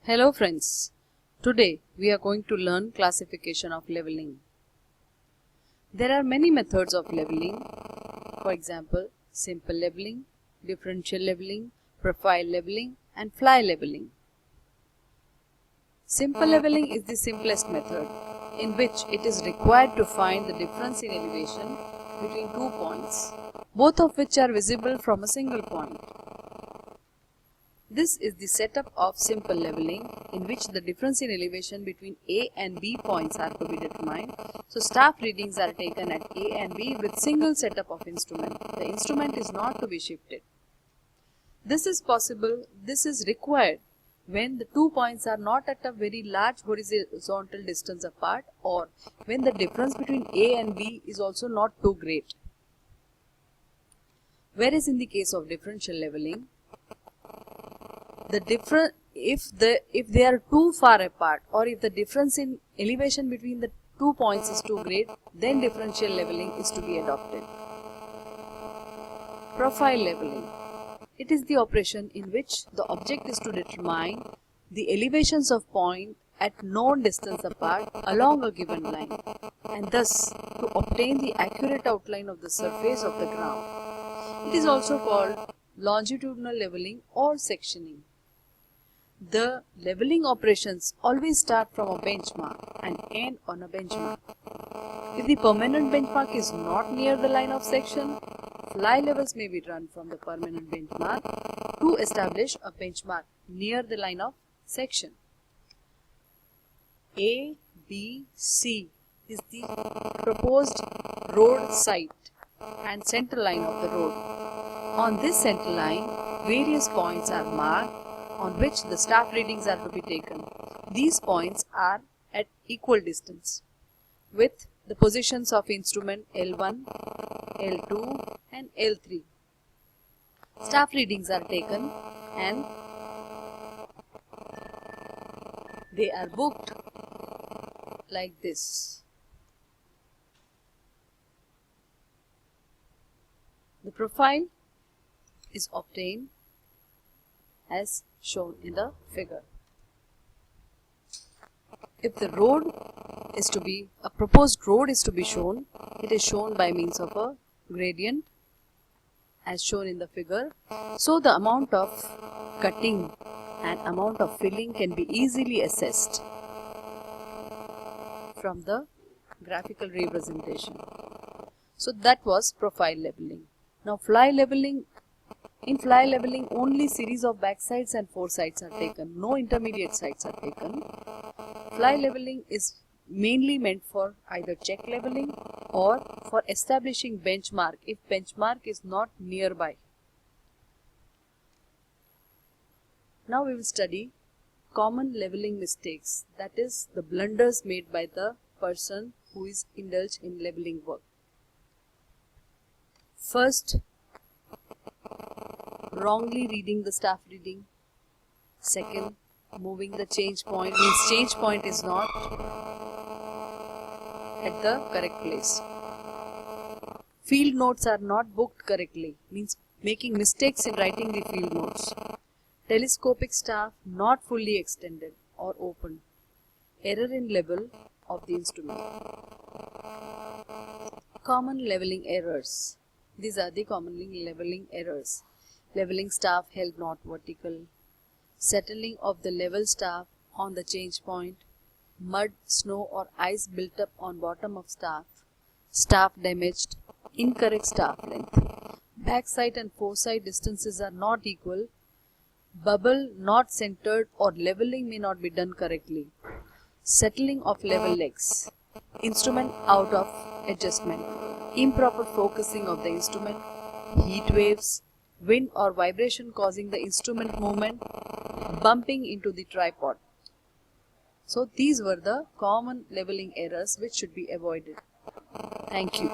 Hello friends, today we are going to learn classification of leveling. There are many methods of leveling, for example, simple leveling, differential leveling, profile leveling and fly leveling. Simple leveling is the simplest method in which it is required to find the difference in elevation between 2 points, both of which are visible from a single point. This is the setup of simple leveling in which the difference in elevation between A and B points are to be determined. So staff readings are taken at A and B with single setup of instrument. The instrument is not to be shifted. This is possible, this is required when the 2 points are not at a very large horizontal distance apart or when the difference between A and B is also not too great. Whereas in the case of differential leveling, if they are too far apart or if the difference in elevation between the 2 points is too great, then differential leveling is to be adopted. Profile leveling. It is the operation in which the object is to determine the elevations of point at known distance apart along a given line and thus to obtain the accurate outline of the surface of the ground. It is also called longitudinal leveling or sectioning. The leveling operations always start from a benchmark and end on a benchmark. If the permanent benchmark is not near the line of section, fly levels may be run from the permanent benchmark to establish a benchmark near the line of section. A, B, C is the proposed road site and center line of the road. On this center line, various points are marked on which the staff readings are to be taken. These points are at equal distance with the positions of instrument L1, L2 and L3. Staff readings are taken and they are booked like this. The profile is obtained as shown in the figure. If the road is to be, a proposed road is to be shown, it is shown by means of a gradient as shown in the figure. So the amount of cutting and amount of filling can be easily assessed from the graphical representation. So that was profile leveling. Now fly leveling. In fly leveling, only series of back sides and foresides are taken. No intermediate sides are taken. Fly leveling is mainly meant for either check leveling or for establishing benchmark if benchmark is not nearby. Now we will study common leveling mistakes, that is the blunders made by the person who is indulged in leveling work. First, wrongly reading the staff reading. Second, moving the change point, means change point is not at the correct place. Field notes are not booked correctly, means making mistakes in writing the field notes. Telescopic staff not fully extended or opened. Error in level of the instrument. Common leveling errors. These are the commonly leveling errors. Leveling staff held not vertical, settling of the level staff on the change point, mud, snow or ice built up on bottom of staff, staff damaged, incorrect staff length, backside and foresight distances are not equal, bubble not centered or leveling may not be done correctly, settling of level legs, instrument out of adjustment, improper focusing of the instrument, heat waves, wind or vibration causing the instrument movement, bumping into the tripod. So these were the common leveling errors which should be avoided. Thank you.